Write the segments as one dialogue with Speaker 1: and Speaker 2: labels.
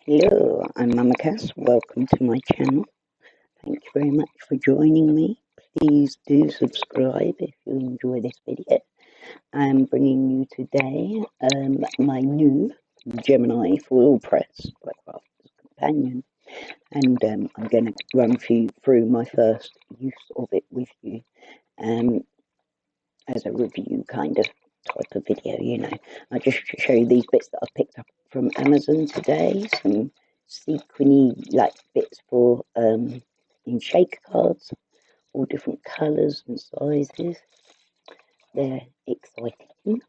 Speaker 1: Hello, I'm Mama Cass. Welcome to my channel. Thank you very much for joining me. Please do subscribe if you enjoy this video. I'm bringing you today my new Gemini Foilpress by Crafter's Companion, and I'm going to run through my first use of it with you as a review kind of type of video. I just show you these bits that I picked up from Amazon today, some sequiny like bits for in shaker cards, all different colours and sizes. They're exciting,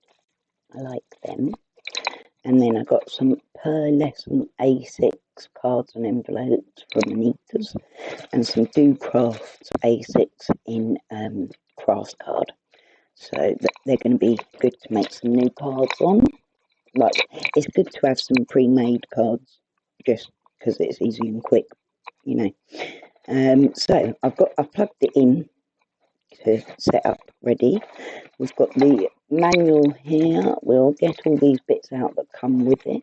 Speaker 1: I like them. And then I got some pearlescent A6 cards and envelopes from Anita's, and some Do Crafts A6 in craft card. So they're going to be good to make some new cards on. Like, it's good to have some pre-made cards, just because it's easy and quick, So I've plugged it in to set up ready. We've got the manual here. We'll get all these bits out that come with it.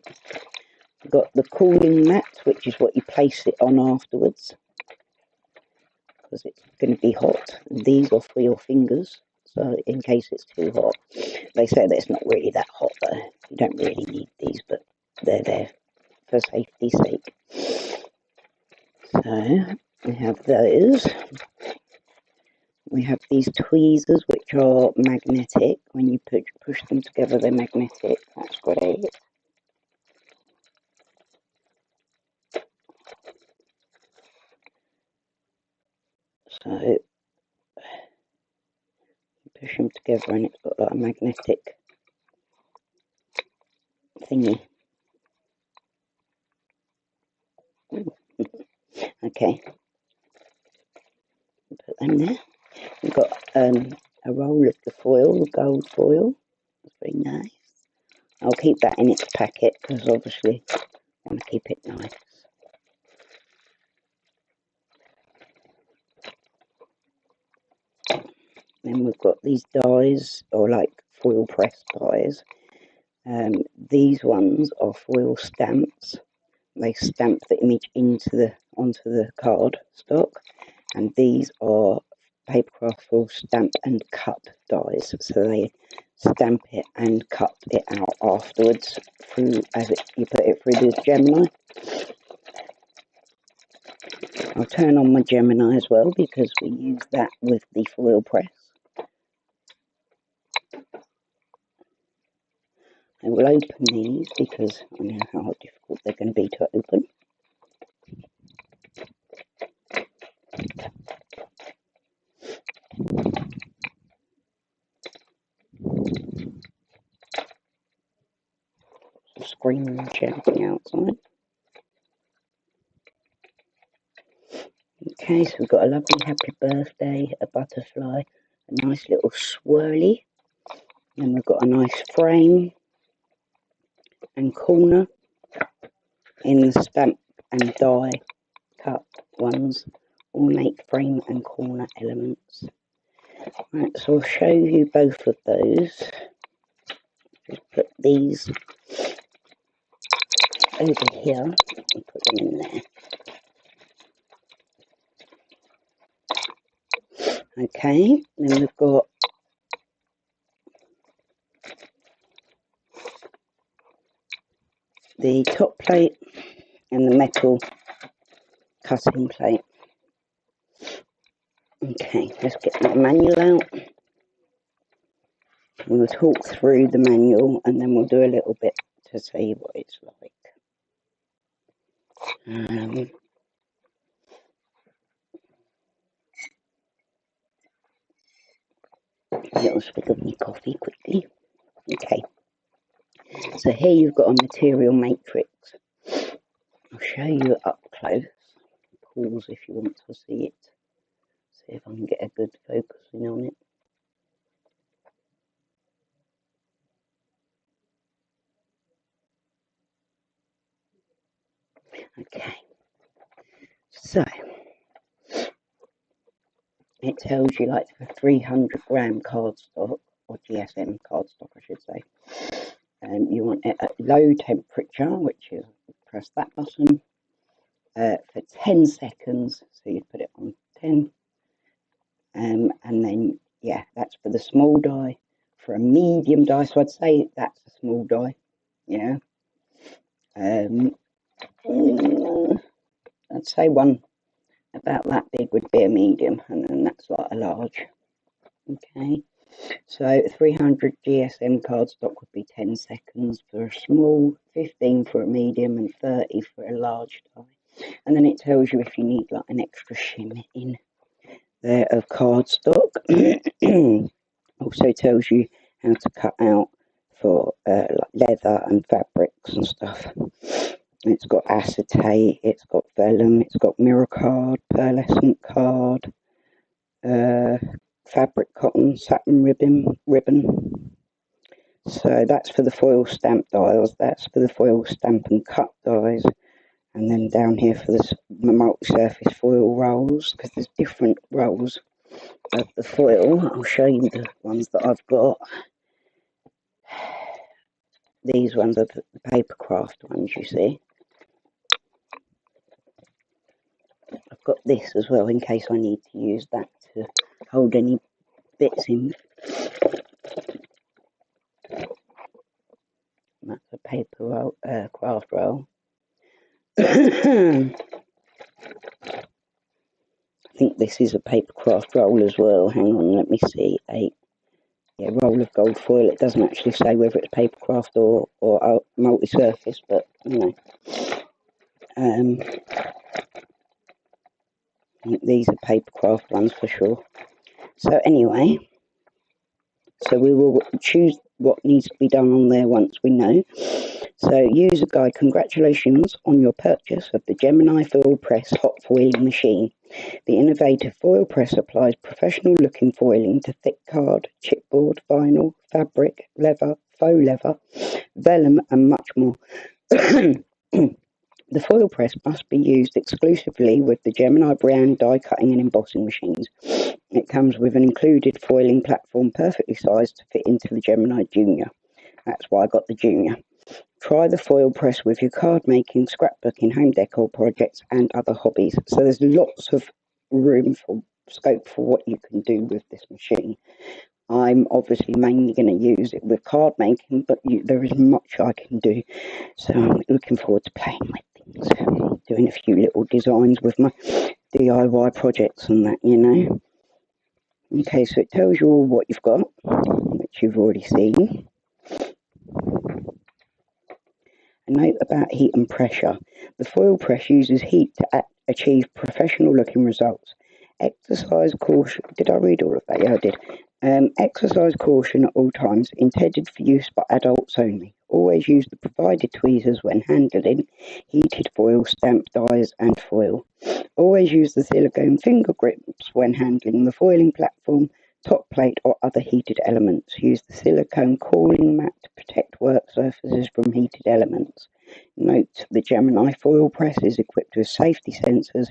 Speaker 1: We've got the cooling mat, which is what you place it on afterwards, because it's going to be hot. And these are for your fingers, so in case it's too hot. They say that it's not really that hot, though. You don't really need these, but they're there for safety's sake. So we have those. We have these tweezers, which are magnetic. When you push them together, they're magnetic. That's great. So you push them together, and it's got like a magnetic thingy. Okay, put them there. We've got a roll of the foil, the gold foil. That's very nice. I'll keep that in its packet because obviously I want to keep it nice. Then we've got these dies, or like foil press dies. These ones are foil stamps. They stamp the image onto the card stock, and these are papercraft foil stamp and cut dies. So they stamp it and cut it out afterwards you put it through the Gemini. I'll turn on my Gemini as well because we use that with the foil press. I will open these because I know how difficult they're going to be to open. Screaming and shouting outside. Okay, so we've got a lovely happy birthday, a butterfly, a nice little swirly, and we've got a nice frame and corner in the stamp and die cut ones, ornate frame and corner elements. Right, so I'll show you both of those. Just put these over here and put them in there. Okay, then we've got the top plate and the metal cutting plate. Okay, let's get that manual out. We'll talk through the manual and then we'll do a little bit to see what it's like. A little swig of my coffee quickly. Okay, so here you've got a material matrix. I'll show you up close. Pause if you want to see it. See if I can get a good focusing on it. Okay, so it tells you like for 300-gram cardstock, or GSM cardstock I should say, you want it at low temperature, which is press that button for 10 seconds. So you put it on 10, and then yeah, that's for the small die. For a medium die, so I'd say that's a small die. Yeah. I'd say one about that big would be a medium, and then that's like a large. Okay, so 300 GSM cardstock would be 10 seconds for a small, 15 for a medium, and 30 for a large die. And then it tells you if you need like an extra shim in there of cardstock. Also tells you how to cut out for like leather and fabrics and stuff. It's got acetate, it's got vellum, it's got mirror card, pearlescent card, fabric cotton, satin ribbon. So that's for the foil stamp dies, that's for the foil stamp and cut dies. And then down here for the multi-surface foil rolls, because there's different rolls of the foil. I'll show you the ones that I've got. These ones are the paper craft ones, you see. I've got this as well in case I need to use that to hold any bits in. That's a paper roll, craft roll. I think this is a paper craft roll as well. Hang on, let me see. Yeah, roll of gold foil. It doesn't actually say whether it's paper craft or multi-surface, but you know. I think these are paper craft ones for sure. So anyway, so we will choose what needs to be done on there once we know. So user guide, congratulations on your purchase of the Gemini Foilpress hot foiling machine. The innovative Foilpress applies professional looking foiling to thick card, chipboard, vinyl, fabric, leather, faux leather, vellum and much more. The foil press must be used exclusively with the Gemini brand die cutting and embossing machines. It comes with an included foiling platform perfectly sized to fit into the Gemini Junior. That's why I got the Junior. Try the foil press with your card making, scrapbooking, home decor projects and other hobbies. So there's lots of room for scope for what you can do with this machine. I'm obviously mainly going to use it with card making, but there is much I can do. So I'm looking forward to playing with things, doing a few little designs with my DIY projects and that, you know. Okay, so it tells you all what you've got, which you've already seen. A note about heat and pressure. The foil press uses heat to achieve professional looking results. Exercise caution. Did I read all of that? Yeah, I did. Exercise caution at all times, intended for use by adults only. Always use the provided tweezers when handling heated foil, stamp dies and foil. Always use the silicone finger grips when handling the foiling platform, top plate or other heated elements. Use the silicone cooling mat to protect work surfaces from heated elements. Note, the Gemini foil press is equipped with safety sensors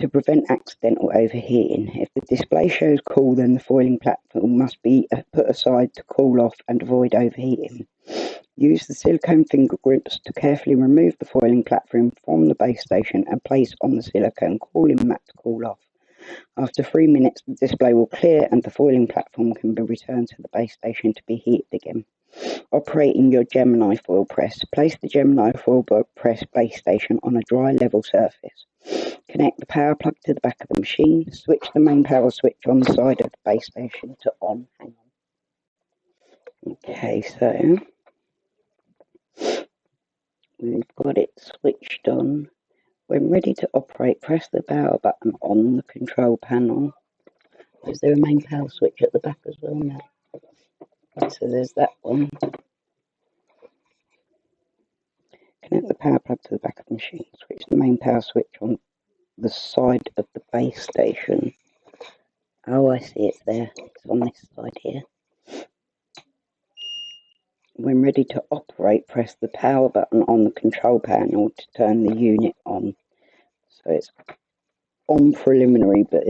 Speaker 1: to prevent accidental overheating. If the display shows cool, then the foiling platform must be put aside to cool off and avoid overheating. Use the silicone finger grips to carefully remove the foiling platform from the base station and place on the silicone cooling mat to cool off. After 3 minutes, the display will clear and the foiling platform can be returned to the base station to be heated again. Operating your Gemini foil press. Place the Gemini foil press base station on a dry level surface. Connect the power plug to the back of the machine. Switch the main power switch on the side of the base station to on. Hang on. Okay, so we've got it switched on. When ready to operate, press the power button on the control panel. Is there a main power switch at the back as well now? So there's that one. Connect the power plug to the back of the machine. Switch the main power switch on the side of the base station. Oh, I see, it's there. It's on this side here. When ready to operate, press the power button on the control panel to turn the unit on. So it's on preliminary, but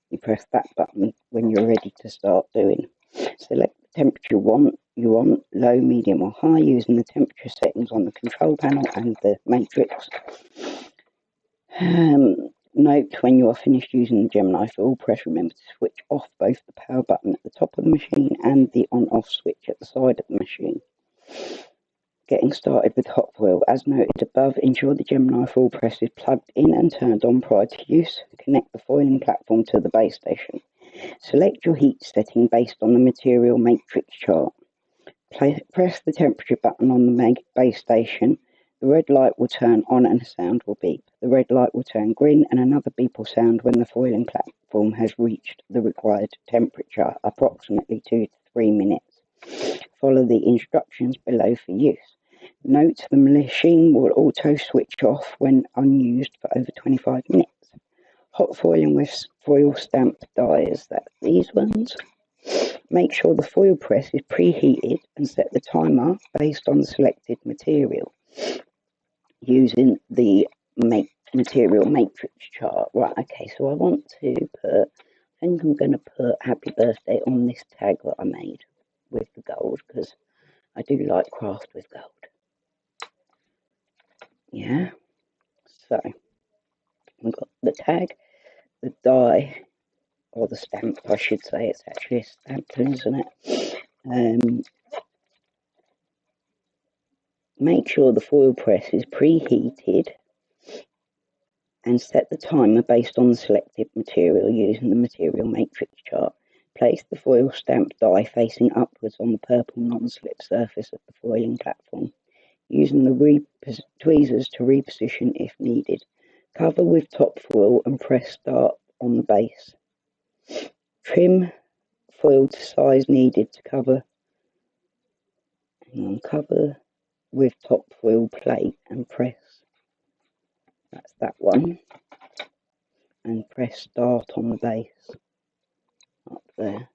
Speaker 1: you press that button when you're ready to start doing. Select the temperature you want. you want low, medium or high using the temperature settings on the control panel and the matrix. Note when you are finished using the Gemini Foilpress, remember to switch off both the power button at the top of the machine and the on-off switch at the side of the machine. Getting started with hot foil. As noted above, ensure the Gemini Foilpress is plugged in and turned on prior to use. Connect the foiling platform to the base station. Select your heat setting based on the material matrix chart. Press the temperature button on the base station. The red light will turn on and a sound will beep. The red light will turn green and another beep will sound when the foiling platform has reached the required temperature, approximately 2 to 3 minutes. Follow the instructions below for use. Note the machine will auto switch off when unused for over 25 minutes. Hot foiling with foil stamped dies, that's these ones. Make sure the foil press is preheated and set the timer based on the selected material using the material matrix chart. Right, okay, so I want to I think I'm going to put happy birthday on this tag that I made with the gold because I do like craft with gold. Yeah, so we've got the tag, the die, or the stamp, I should say. It's actually a stamp, isn't it? Make sure the foil press is preheated and set the timer based on the selected material using the material matrix chart. Place the foil stamp die facing upwards on the purple non-slip surface of the foiling platform, using the tweezers to reposition if needed. Cover with top foil and press start on the base. Trim foil to size needed to cover. Cover with top foil plate and press. That's that one. And press start on the base. Up there.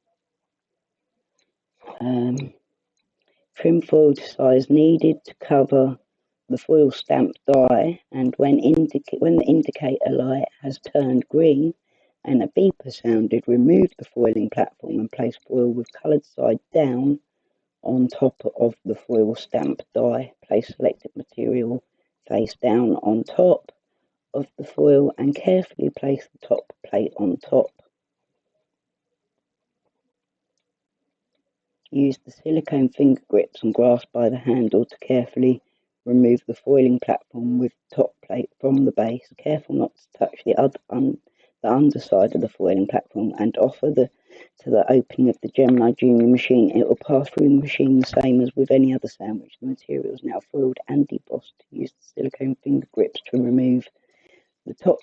Speaker 1: Trim foil to size needed to cover the foil stamp die, and when the indicator light has turned green and a beeper sounded, remove the foiling platform and place foil with coloured side down on top of the foil stamp die. Place selected material face down on top of the foil and carefully place the top plate on top. Use the silicone finger grips and grasp by the handle to carefully remove the foiling platform with the top plate from the base. Careful not to touch the underside of the foiling platform and offer to the opening of the Gemini Junior machine. It will pass through the machine the same as with any other sandwich. The material is now foiled and debossed. Use the silicone finger grips to remove the top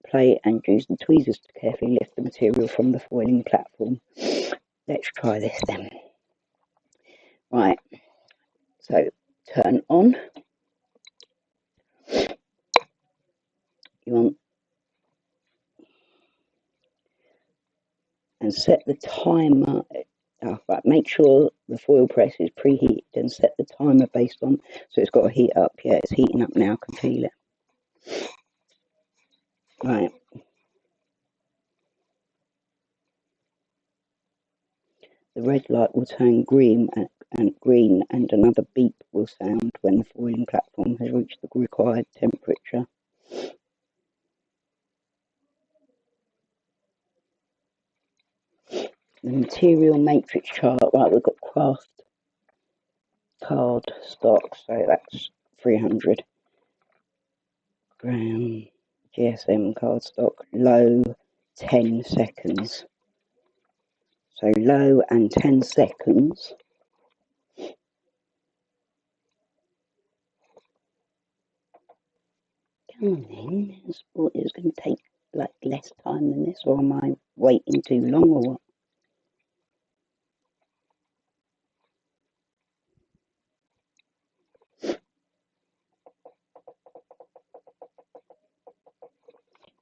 Speaker 1: plate and use the tweezers to carefully lift the material from the foiling platform. Let's try this then. Right, so turn on. You want and set the timer. Right, make sure the foil press is preheated and set the timer based on. So it's got to heat up. Yeah, it's heating up now. I can feel it. Right. The red light will turn green and another beep will sound when the foiling platform has reached the required temperature. The material matrix chart, right, we've got craft card stock, so that's 300 gram GSM cardstock, low 10 seconds. So low and 10 seconds. Come on then, it's going to take like less time than this, or am I waiting too long or what?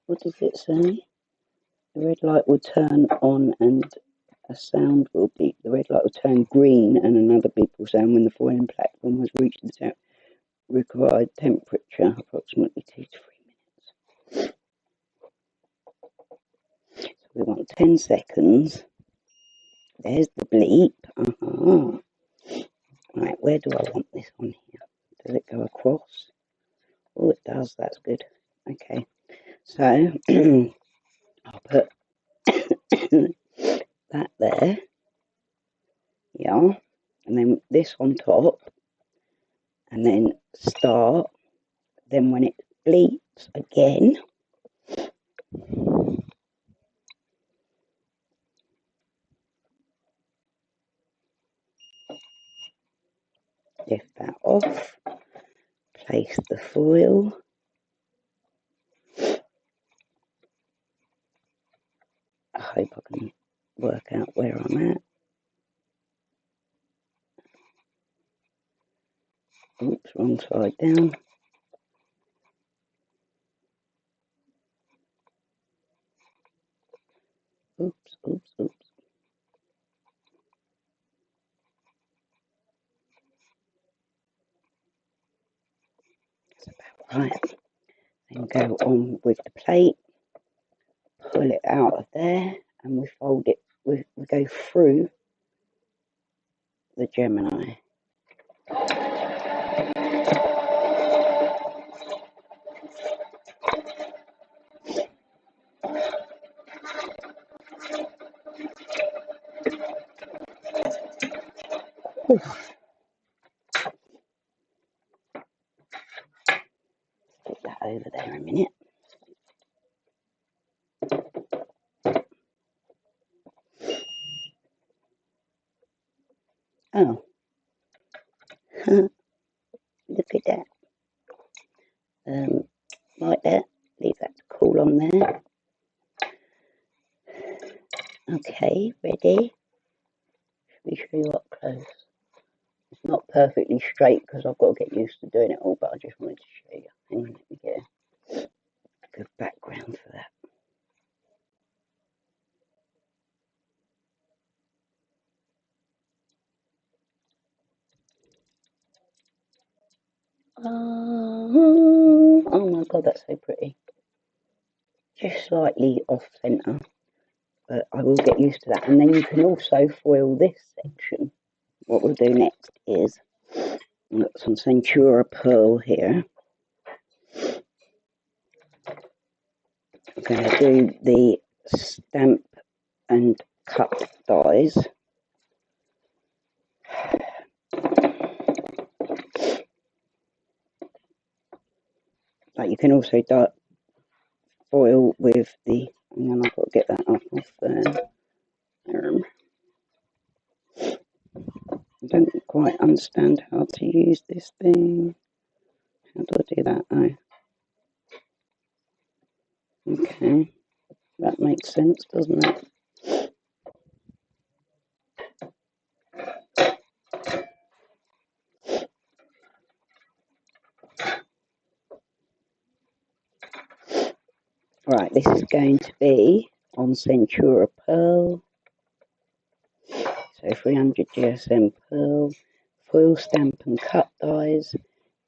Speaker 1: What does it say? The red light will turn on and a sound will beep. The red light will turn green and another beep will sound when the foiling platform has reached the required temperature, approximately 2 to 3 minutes. So we want 10 seconds. There's the bleep. on here? Does it go across? Oh, it does. That's good. Okay, so I'll put that there, yeah, and then this on top, and then start. Then when it bleeps again, lift that off, place the foil. I hope I can work out where I'm at. Oops, wrong side down. Oops, oops, oops. That's about right. Then go on with the plate, pull it out of there, and we fold it, we go through the Gemini. Oof. Put that over there a minute. Oh, look at that. Like that. Leave that to cool on there. Okay, ready? Let me show you up close. It's not perfectly straight because I've got to get used to doing it all, but I just wanted to show you. Hang on, let me get a good background for that. Oh my god, that's so pretty. Just slightly off centre, but I will get used to that. And then you can also foil this section. What we'll do next is, I've got some Centura pearl here. I'm going to do the stamp and cut dies. Like you can also foil with the, and then I've got to get that off there. I don't quite understand how to use this thing. How do I do that? Oh. Okay. That makes sense, doesn't it? Right, this is going to be on Centura Pearl. So 300 GSM Pearl, foil stamp and cut dies.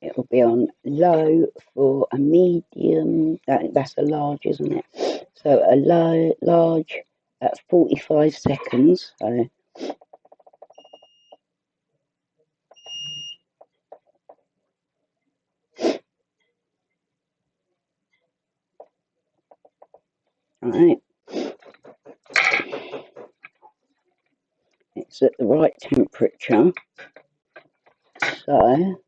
Speaker 1: It will be on low for a medium. That's a large, isn't it? So a low, large at 45 seconds. So right, it's at the right temperature. So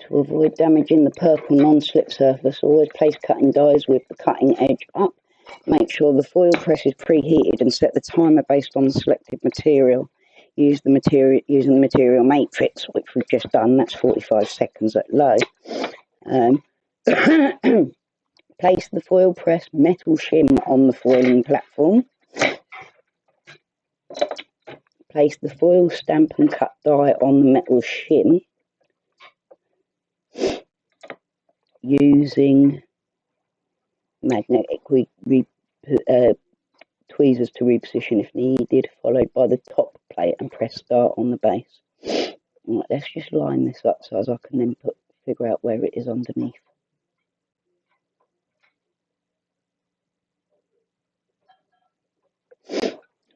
Speaker 1: to avoid damaging the purple non-slip surface, always place cutting dies with the cutting edge up. Make sure the foil press is preheated and set the timer based on the selected material. Using the material matrix, which we've just done. That's 45 seconds at low. Place the foil press metal shim on the foiling platform. Place the foil stamp and cut die on the metal shim using magnetic tweezers to reposition if needed, followed by the top plate and press start on the base. Right, let's just line this up so as I can then figure out where it is underneath.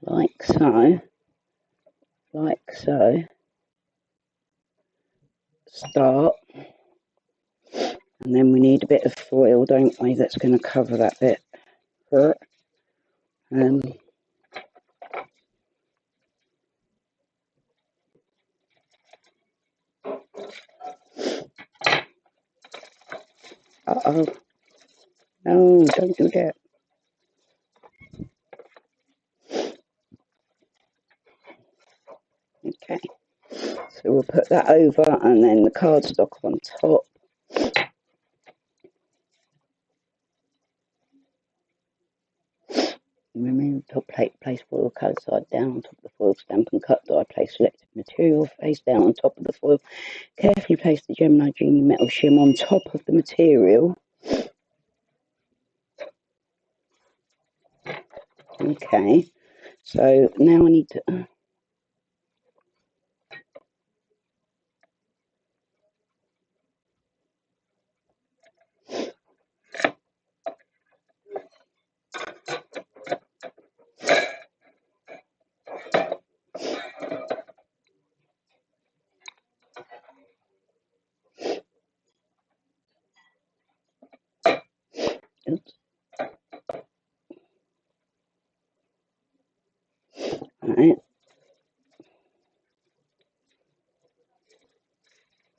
Speaker 1: Like so, like so. start. And then we need a bit of foil, don't we, that's going to cover that bit. Uh-oh. No, don't do that. Okay. So we'll put that over and then the cardstock on top. Remove top plate, place foil card side down on top of the foil stamp and cut die. Place selected material face down on top of the foil. Carefully place the Gemini Junior metal shim on top of the material. Okay, so now I need to... Oops. Alright.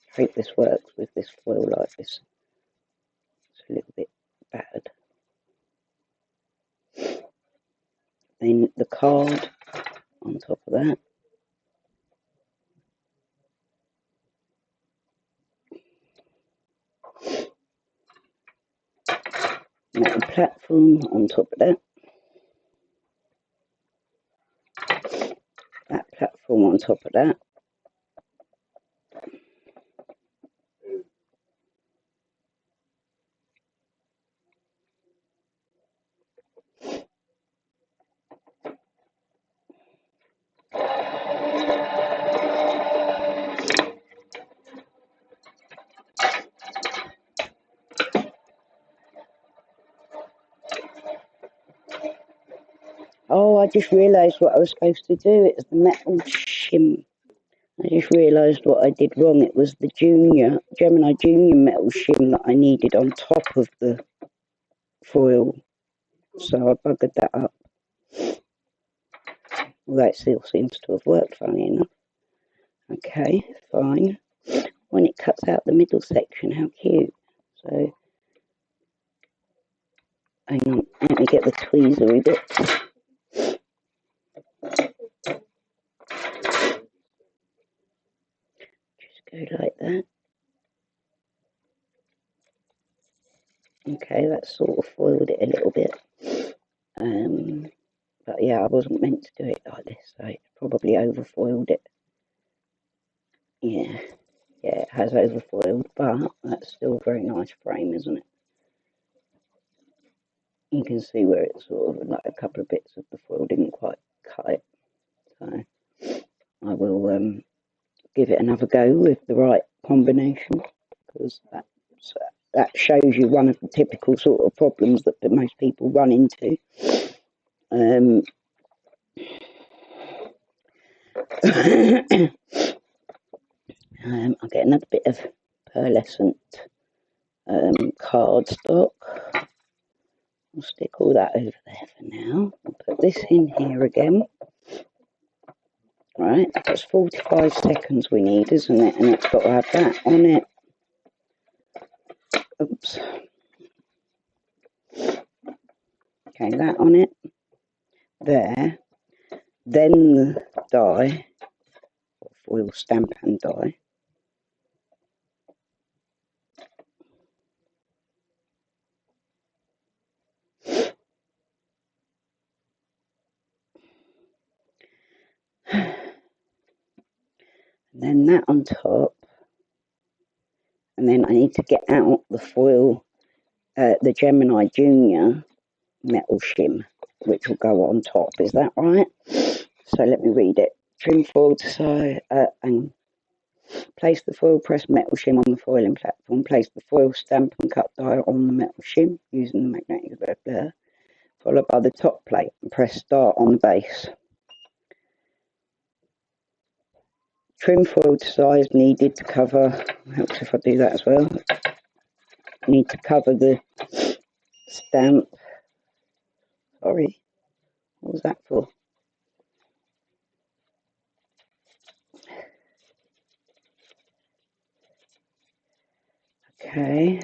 Speaker 1: I hope this works with this foil like this. It's a little bit battered. Then the card on top of that. Metal platform on top of that. That platform on top of that. Oh, I just realised what I was supposed to do. It was the metal shim. I just realised what I did wrong. It was the Gemini Junior metal shim that I needed on top of the foil. So I buggered that up. Well, that still seems to have worked, funny enough. Okay, fine. When it cuts out the middle section, how cute. So, hang on, let me get the tweezery bit. Just go like that. Okay, that sort of foiled it a little bit. But yeah, I wasn't meant to do it like this, so it probably overfoiled it. Yeah, it has overfoiled, but that's still a very nice frame, isn't it? You can see where it's sort of like a couple of bits of the foil didn't quite cut it. So I will give it another go with the right combination, because that shows you one of the typical sort of problems that most people run into. I'll get another bit of pearlescent cardstock. I'll stick all that over there for now. I'll put this in here again. Right, that's 45 seconds we need, isn't it? And it's got to have that on it. Oops. Okay, that on it. There. Then the die, foil stamp and die. And then that on top. And then I need to get out the foil, the Gemini Junior metal shim, which will go on top. Is that right? So let me read it. Trim foil to side and place the foil press metal shim on the foiling platform. Place the foil stamp and cut die on the metal shim using the magnetic blah blah. Followed by the top plate and press start on the base. trim foil to size needed to cover, helps if I do that as well, need to cover the stamp. Sorry, what was that for? Okay.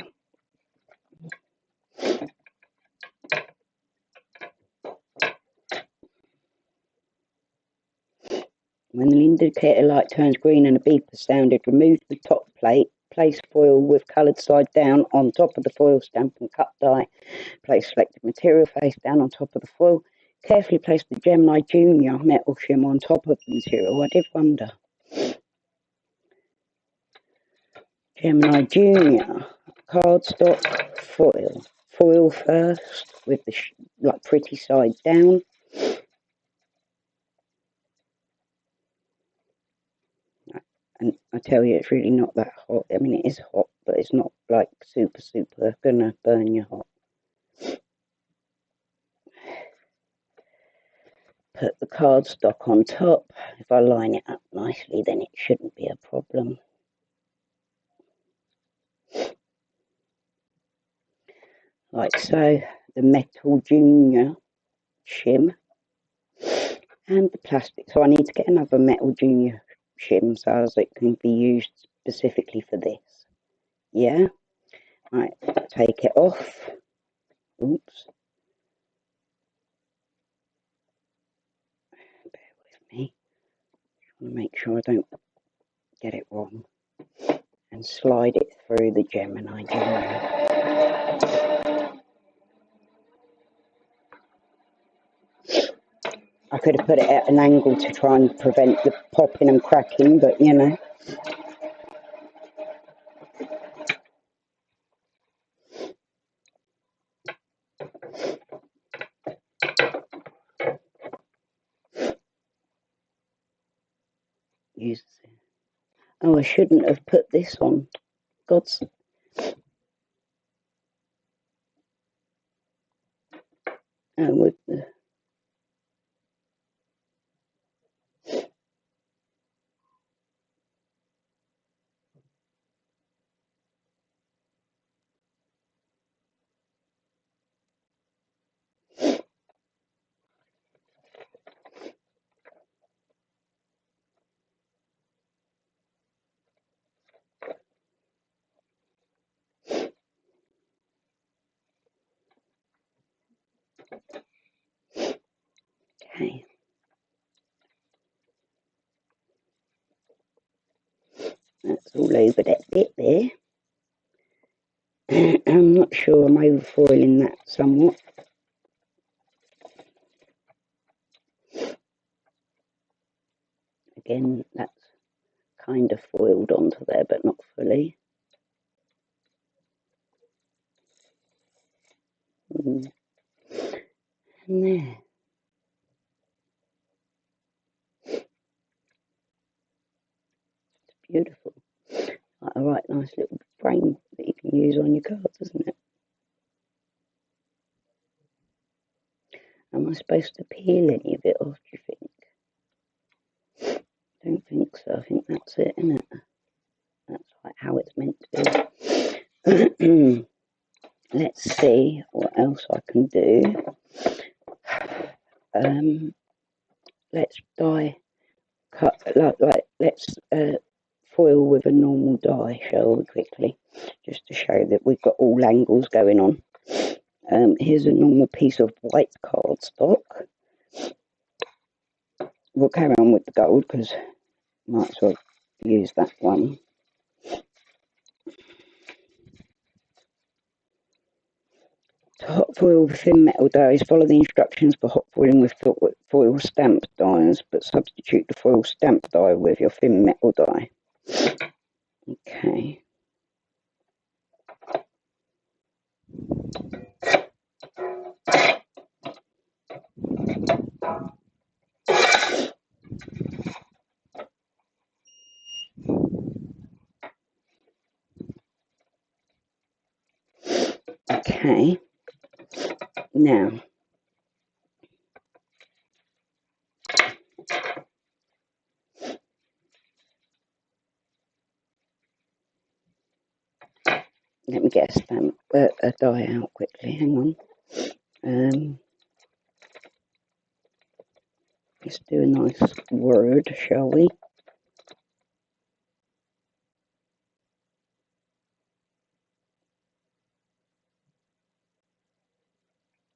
Speaker 1: When the indicator light turns green and a beep is sounded, remove the top plate, place foil with coloured side down on top of the foil stamp and cut die. Place selected material face down on top of the foil. Carefully place the Gemini Junior metal shim on top of the material. I did wonder. Gemini Junior, cardstock, foil. Foil first with the like pretty side down. And I tell you, it's really not that hot. I mean, it is hot, but it's not like super gonna burn you hot. Put the cardstock on top. If I line it up nicely, then it shouldn't be a problem. Like so, the metal Junior shim and the plastic. So I need to get another metal Junior shim so as it can be used specifically for this. Yeah? Right, take it off. Oops. Bear with me. I want to make sure I don't get it wrong. And slide it through the Gemini Junior. I could have put it at an angle to try and prevent the popping and cracking, but you know. Use it. Oh, I shouldn't have put this on. God's. Oh, with the. Okay. That's all over that bit there. I'm not sure, I'm overfoiling that somewhat. Again, that's kind of foiled onto there, but not fully. And there. It's beautiful. Like a right nice little frame that you can use on your cards, isn't it? Am I supposed to peel any of it off, do you think? Don't think so. I think that's it, isn't it? That's like how it's meant to be. Let's see what else I can do. Let's die cut let's foil with a normal die, shall we, quickly, just to show that we've got all angles going on. Here's a normal piece of white cardstock. We'll carry on with the gold because might as well use that one. To hot foil with thin metal dies, follow the instructions for hot foiling with foil stamp dies, but substitute the foil stamp die with your thin metal die. Okay. Okay. Now, Let me get a stamp, a die out quickly. Hang on. Let's do a nice word, shall we?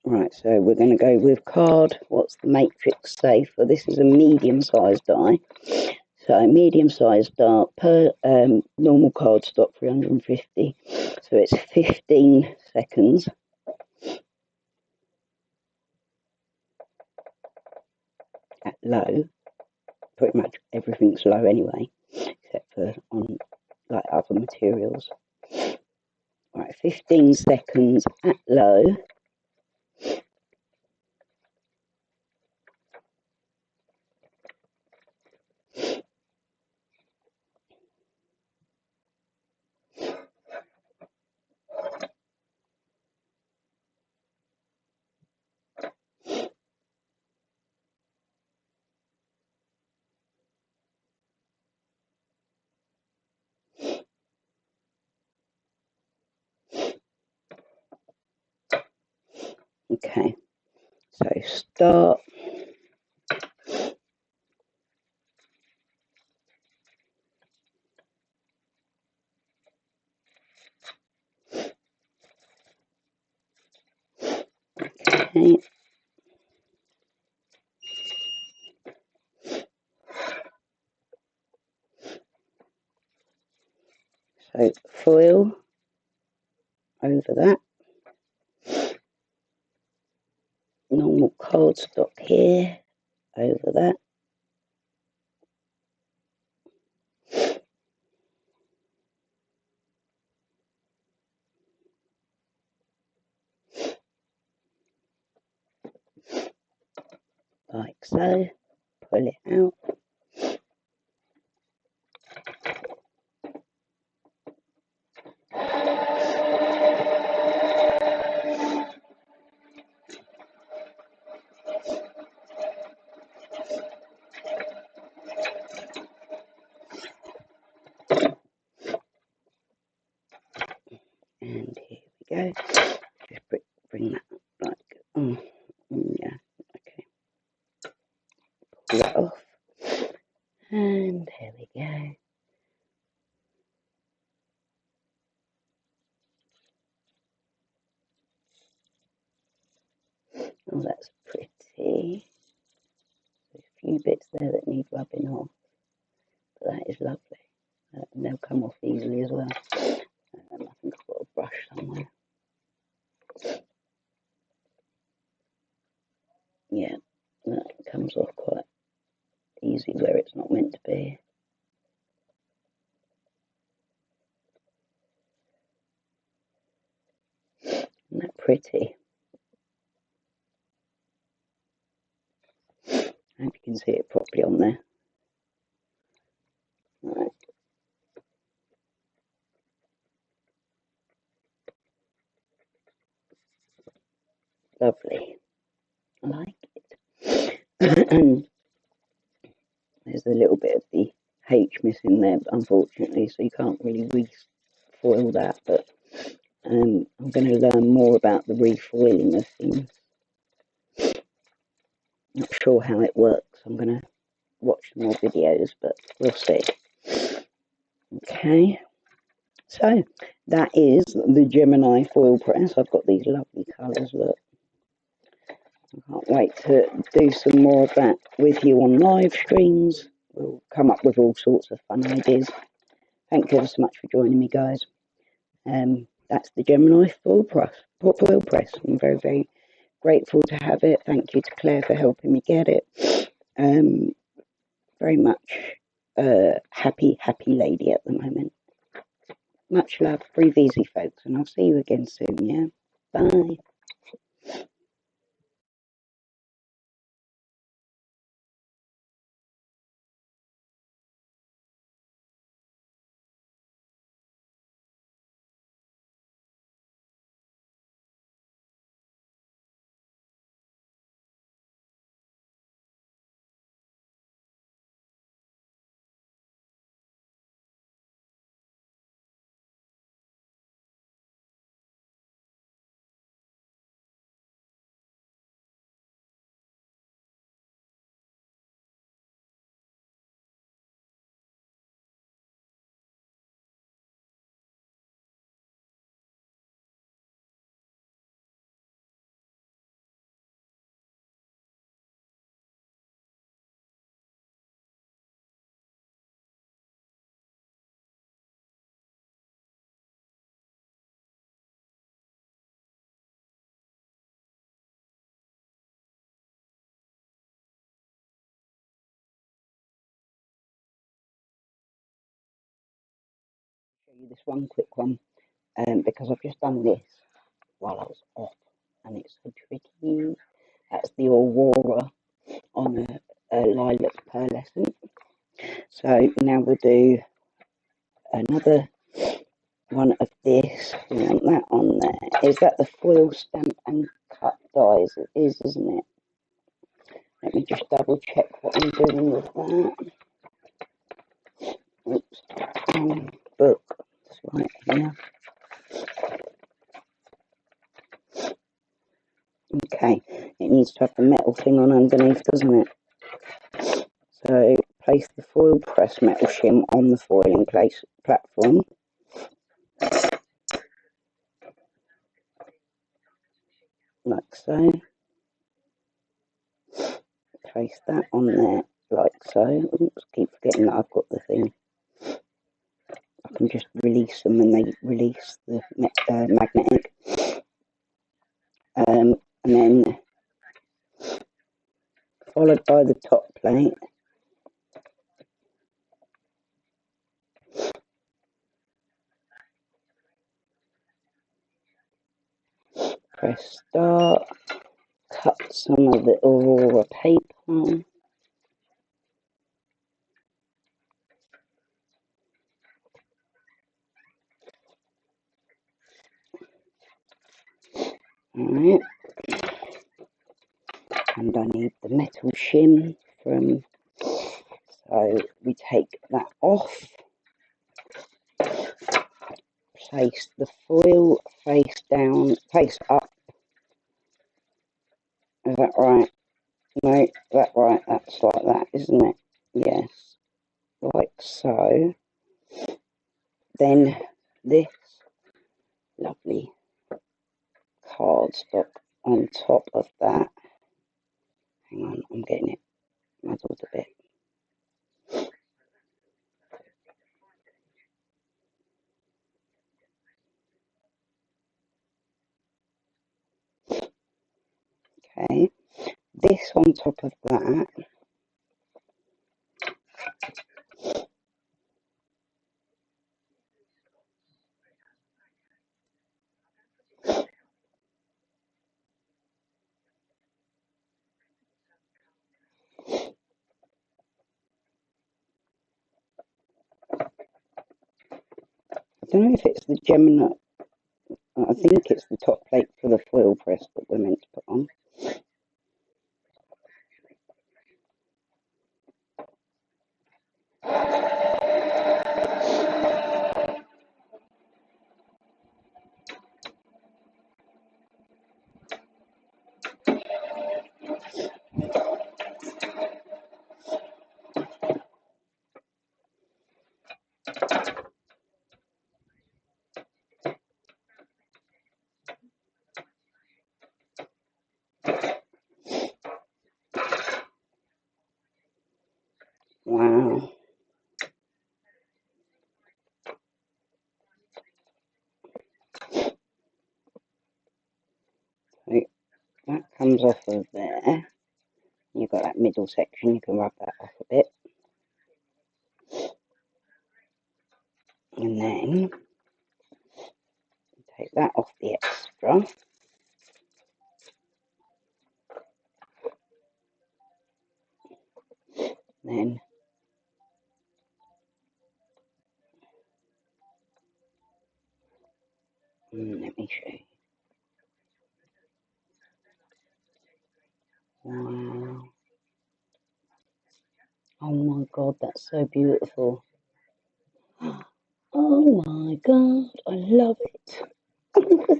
Speaker 1: Right, so we're going to go with card. What's the matrix say for this? Is a medium-sized die. So medium-sized die per normal card stock 350. So it's 15 seconds at low. Pretty much everything's low anyway, except for on like other materials. Right, 15 seconds at low. Okay, so start. Okay. So foil over that. Normal cardstock here over that. Like so. Pull it out. And here we go. Just bring that up like, yeah, okay. Pull it off. And here we go. Oh, that's pretty. There's a few bits there that need rubbing off, but that is lovely. And they'll come off easily as well. I think I've got a brush somewhere. Yeah, that comes off quite easy where it's not meant to be. Isn't that pretty? I hope you can see it properly on there. Right. Lovely. I like it. And there's a little bit of the H missing there, unfortunately, so you can't really refoil that, but I'm going to learn more about the refoiling of things. Not sure how it works. I'm going to watch more videos, but we'll see. Okay, so that is the Gemini foil press. I've got these lovely colours, look. I can't wait to do some more of that with you on live streams. We'll come up with all sorts of fun ideas. Thank you ever so much for joining me, guys. That's the Gemini foil press. I'm very, very grateful to have it. Thank you to Claire for helping me get it. Very much happy lady at the moment. Much love. Breathe easy, folks, and I'll see you again soon, yeah? Bye. you this one quick one, because I've just done this while I was off, and it's so pretty. That's the Aurora on a lilac pearlescent. So now we'll do another one of this. We want that on there. Is that the foil stamp and cut dies? It is, isn't it? Let me just double check what I'm doing with that. Oops. Book. It's right here. Okay. It needs to have the metal thing on underneath, doesn't it? So place the Foilpress metal shim on the foiling platform. Like so. Place that on there like so. Oops, keep forgetting that I've got the thing. I can just release them and they release the magnetic. And then followed by the top plate. Press start. Cut some of the Aurora paper. Alright. And I need the metal shim from, so we take that off. Place the foil face down, face up. Is that right? No, that right, that's like that, isn't it? Yes, like so. Then this lovely cardstock on top of that. Hang on, I'm getting it muddled a bit. Okay, this on top of that. I don't know if it's the Gemini. I think it's the top plate for the Foilpress that we're meant to put on. Wow. So that comes off of there. You've got that middle section, you can rub that off a bit. And then take that off the extra. Then let me show you. Wow. Oh my god, that's so beautiful. Oh my god, I love it.